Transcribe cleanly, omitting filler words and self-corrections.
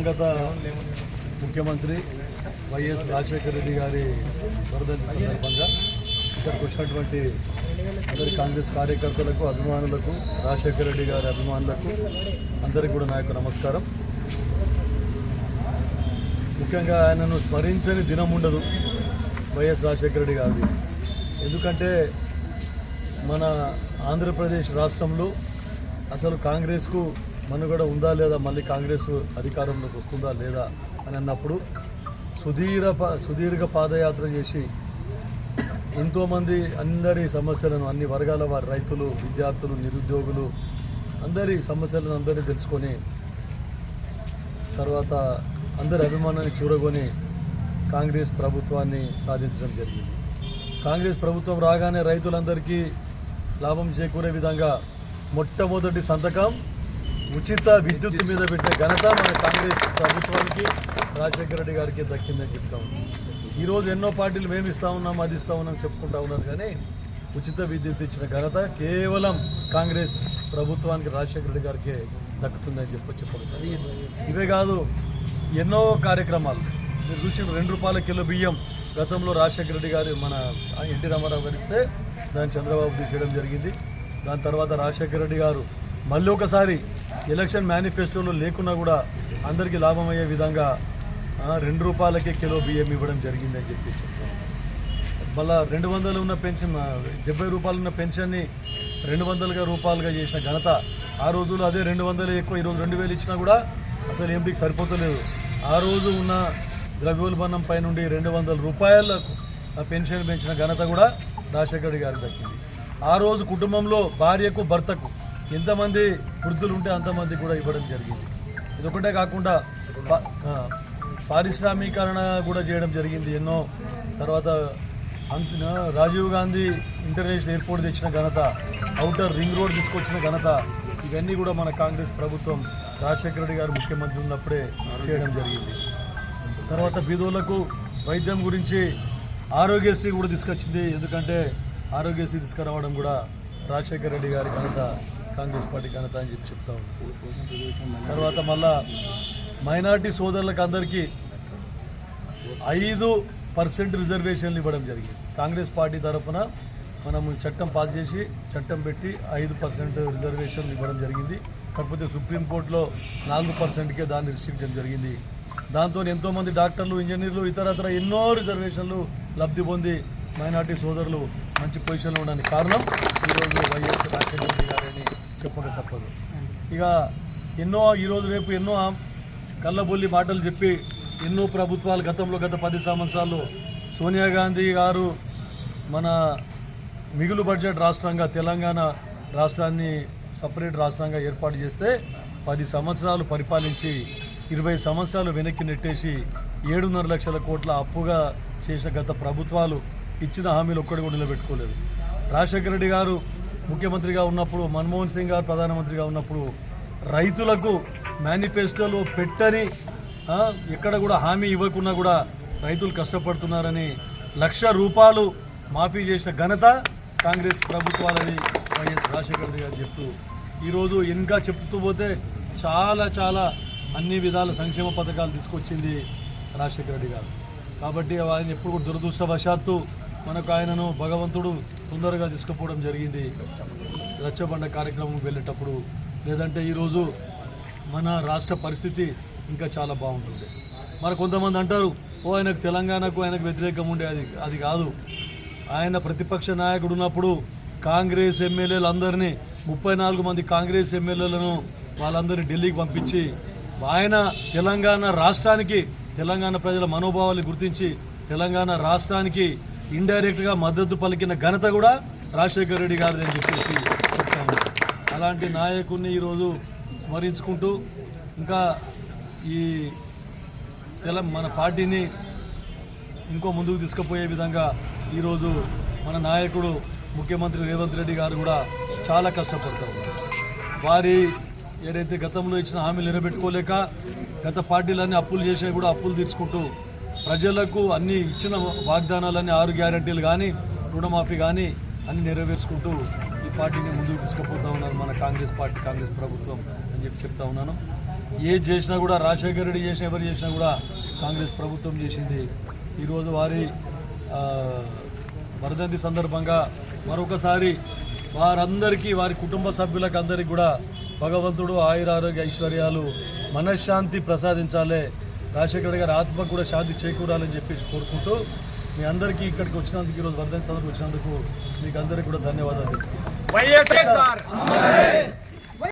దివంగత ముఖ్యమంత్రి వైఎస్ రాజశేఖర రెడ్డి గారి వర్ధంతి సందర్భంగా ఇక్కడికి వచ్చినటువంటి అందరి కాంగ్రెస్ కార్యకర్తలకు, అభిమానులకు, రాజశేఖర రెడ్డి గారి అభిమానులకు అందరికీ కూడా నా యొక్క నమస్కారం. ముఖ్యంగా ఆయనను స్మరించని దినం ఉండదు వైఎస్ రాజశేఖర రెడ్డి గారిది. ఎందుకంటే మన ఆంధ్రప్రదేశ్ రాష్ట్రంలో అసలు కాంగ్రెస్కు మనుగడ ఉందా లేదా, మళ్ళీ కాంగ్రెస్ అధికారంలోకి వస్తుందా లేదా అని అన్నప్పుడు సుదీర్ఘ పాదయాత్ర చేసి ఎంతోమంది అందరి సమస్యలను, అన్ని వర్గాల వారి, రైతులు, విద్యార్థులు, నిరుద్యోగులు అందరి సమస్యలను అందరినీ తెలుసుకొని తర్వాత అందరి అభిమానాన్ని చూరగొని కాంగ్రెస్ ప్రభుత్వాన్ని సాధించడం జరిగింది. కాంగ్రెస్ ప్రభుత్వం రాగానే రైతులందరికీ లాభం చేకూరే విధంగా మొట్టమొదటి సంతకం ఉచిత విద్యుత్ మీద పెట్టే ఘనత మన కాంగ్రెస్ ప్రభుత్వానికి, రాజశేఖర రెడ్డి గారికి దక్కిందని చెప్తా ఉన్నాం. ఈరోజు ఎన్నో పార్టీలు మేము ఇస్తా ఉన్నాం, అది ఇస్తా ఉన్నాం చెప్పుకుంటా ఉన్నారు, కానీ ఉచిత విద్యుత్ ఇచ్చిన ఘనత కేవలం కాంగ్రెస్ ప్రభుత్వానికి, రాజశేఖర రెడ్డి గారికి దక్కుతుందని చెప్పగలుగుతారు. ఇవే కాదు, ఎన్నో కార్యక్రమాలు మీరు చూసి ₹2 కిలో బియ్యం గతంలో రాజశేఖర రెడ్డి గారు మన ఎన్టీ రామారావు గారు ఇస్తే దాన్ని చంద్రబాబు తీసేయడం జరిగింది. దాని తర్వాత రాజశేఖర రెడ్డి గారు మళ్ళీ ఒకసారి ఎలక్షన్ మేనిఫెస్టోలో లేకున్నా కూడా అందరికీ లాభమయ్యే విధంగా ₹2 కిలో బియ్యం ఇవ్వడం జరిగిందని చెప్పి చెప్తాం. మళ్ళా 200 ఉన్న పెన్షన్, ₹70 ఉన్న పెన్షన్ని 200 రూపాయలుగా చేసిన ఘనత. ఆ రోజుల్లో అదే 200 ఎక్కువ, ఈరోజు 2000 ఇచ్చినా కూడా అసలు ఎంపీకి సరిపోతలేదు. ఆ రోజు ఉన్న ద్రవ్యోల్బణం పై నుండి ₹200 ఆ పెన్షన్ పెంచిన ఘనత కూడా రాజశేఖర రెడ్డి గారికి దక్కింది. ఆ రోజు కుటుంబంలో భార్యకు, భర్తకు ఎంతమంది వృద్ధులు ఉంటే అంతమంది కూడా ఇవ్వడం జరిగింది. ఇదొకటే కాకుండా పారిశ్రామీకరణ కూడా చేయడం జరిగింది ఎన్నో. తర్వాత రాజీవ్ గాంధీ ఇంటర్నేషనల్ ఎయిర్పోర్ట్ తెచ్చిన ఘనత, ఔటర్ రింగ్ రోడ్ తీసుకొచ్చిన ఘనత, ఇవన్నీ కూడా మన కాంగ్రెస్ ప్రభుత్వం రాజశేఖర రెడ్డి గారు ముఖ్యమంత్రి ఉన్నప్పుడే చేయడం జరిగింది. తర్వాత బీదోళ్లకు వైద్యం గురించి ఆరోగ్యశ్రీ కూడా తీసుకొచ్చింది. ఎందుకంటే ఆరోగ్యశ్రీ తీసుకురావడం కూడా రాజశేఖర రెడ్డి గారి ఘనత, కాంగ్రెస్ పార్టీ ఘనత అని చెప్పి చెప్తా ఉన్నాం. తర్వాత మళ్ళా మైనార్టీ సోదరులకు అందరికీ 5% రిజర్వేషన్లు ఇవ్వడం జరిగింది. కాంగ్రెస్ పార్టీ తరఫున మనం చట్టం పాస్ చేసి, చట్టం పెట్టి 5% రిజర్వేషన్లు ఇవ్వడం జరిగింది. కాకపోతే సుప్రీంకోర్టులో 4%కే దాన్ని రిస్ట్రిక్ట్ జరిగింది. దాంతో ఎంతోమంది డాక్టర్లు, ఇంజనీర్లు, ఇతరత్ర ఎన్నో రిజర్వేషన్లు లబ్ధి పొంది మైనార్టీ సోదరులు మంచి పొజిషన్లో ఉండడానికి కారణం ఈరోజు వైఎస్ రాజశేఖర రెడ్డి గారని చెప్పక తప్పదు. ఇక ఎన్నో ఈరోజు రేపు ఎన్నో కళ్ళబొల్లి మాటలు చెప్పి ఎన్నో ప్రభుత్వాలు గతంలో గత 10 సంవత్సరాల్లో సోనియా గాంధీ గారు మన మిగులు బడ్జెట్ రాష్ట్రంగా తెలంగాణ రాష్ట్రాన్ని సపరేట్ రాష్ట్రంగా ఏర్పాటు చేస్తే 10 సంవత్సరాలు పరిపాలించి 20 సంవత్సరాలు వెనక్కి నెట్టేసి 7.5 లక్షల కోట్ల అప్పుగా చేసిన గత ప్రభుత్వాలు ఇచ్చిన హామీలు ఒక్కటి కూడా నిలబెట్టుకోలేదు. రాజశేఖర రెడ్డి గారు ముఖ్యమంత్రిగా ఉన్నప్పుడు, మన్మోహన్ సింగ్ గారు ప్రధానమంత్రిగా ఉన్నప్పుడు రైతులకు మేనిఫెస్టోలో పెట్టని, ఎక్కడ కూడా హామీ ఇవ్వకున్నా కూడా రైతులు కష్టపడుతున్నారని ₹1,00,000 మాఫీ చేసిన ఘనత కాంగ్రెస్ ప్రభుత్వాలని వైఎస్ రాజశేఖర రెడ్డి గారు చెప్తూ, ఈరోజు ఇంకా చెప్తూ పోతే చాలా అన్ని విధాల సంక్షేమ పథకాలు తీసుకొచ్చింది రాజశేఖర రెడ్డి గారు. కాబట్టి ఆయన ఎప్పుడు కూడా దురదృష్టవశాత్తు మనకు ఆయనను భగవంతుడు తొందరగా తీసుకుపోవడం జరిగింది రచ్చబండ కార్యక్రమం వెళ్ళేటప్పుడు. లేదంటే ఈరోజు మన రాష్ట్ర పరిస్థితి ఇంకా చాలా బాగుంటుంది. మరి కొంతమంది అంటారు, ఆయనకు తెలంగాణకు ఆయనకు వ్యతిరేకం ఉండే, అది కాదు. ఆయన ప్రతిపక్ష నాయకుడు ఉన్నప్పుడు కాంగ్రెస్ ఎమ్మెల్యేలు అందరినీ 34 మంది కాంగ్రెస్ ఎమ్మెల్యేలను వాళ్ళందరినీ ఢిల్లీకి పంపించి ఆయన తెలంగాణ రాష్ట్రానికి, తెలంగాణ ప్రజల మనోభావాలు గుర్తించి తెలంగాణ రాష్ట్రానికి ఇండైరెక్ట్గా మద్దతు పలికిన ఘనత కూడా రాజశేఖర రెడ్డి గారిది అని చెప్పేసి చెప్తాము. అలాంటి నాయకుడిని ఈరోజు స్మరించుకుంటూ ఇంకా ఈ మన పార్టీని ఇంకో ముందుకు తీసుకుపోయే విధంగా ఈరోజు మన నాయకుడు ముఖ్యమంత్రి రేవంత్ రెడ్డి గారు కూడా చాలా కష్టపడతారు. వారి ఏదైతే గతంలో ఇచ్చిన హామీలు నిలబెట్టుకోలేక గత పార్టీలన్నీ అప్పులు చేసినా కూడా అప్పులు తీర్చుకుంటూ ప్రజలకు అన్ని ఇచ్చిన వాగ్దానాలన్నీ 6 గ్యారెంటీలు కానీ, రుణమాఫీ కానీ అన్ని నెరవేర్చుకుంటూ ఈ పార్టీని ముందుకు తీసుకుపోతూ ఉన్నారు మన కాంగ్రెస్ పార్టీ, కాంగ్రెస్ ప్రభుత్వం అని చెప్తా ఉన్నాను. ఏది చేసినా కూడా రాజశేఖర రెడ్డి చేసిన ఎవరు చేసినా కూడా కాంగ్రెస్ ప్రభుత్వం చేసింది. ఈరోజు వారి వర్ధంతి సందర్భంగా మరొకసారి వారందరికీ వారి కుటుంబ సభ్యులకు అందరికీ కూడా భగవంతుడు ఆయురారోగ్య ఐశ్వర్యాలు మనశ్శాంతి ప్రసాదించాలే, రాజశేఖర రెడ్డి గారి ఆత్మకు కూడా శాంతి చేకూరాలని చెప్పేసి కోరుకుంటూ మీ అందరికీ ఇక్కడికి వచ్చినందుకు, ఈరోజు వర్ధంతి సందర్భంగా వచ్చినందుకు మీకు అందరికీ కూడా ధన్యవాదాలు.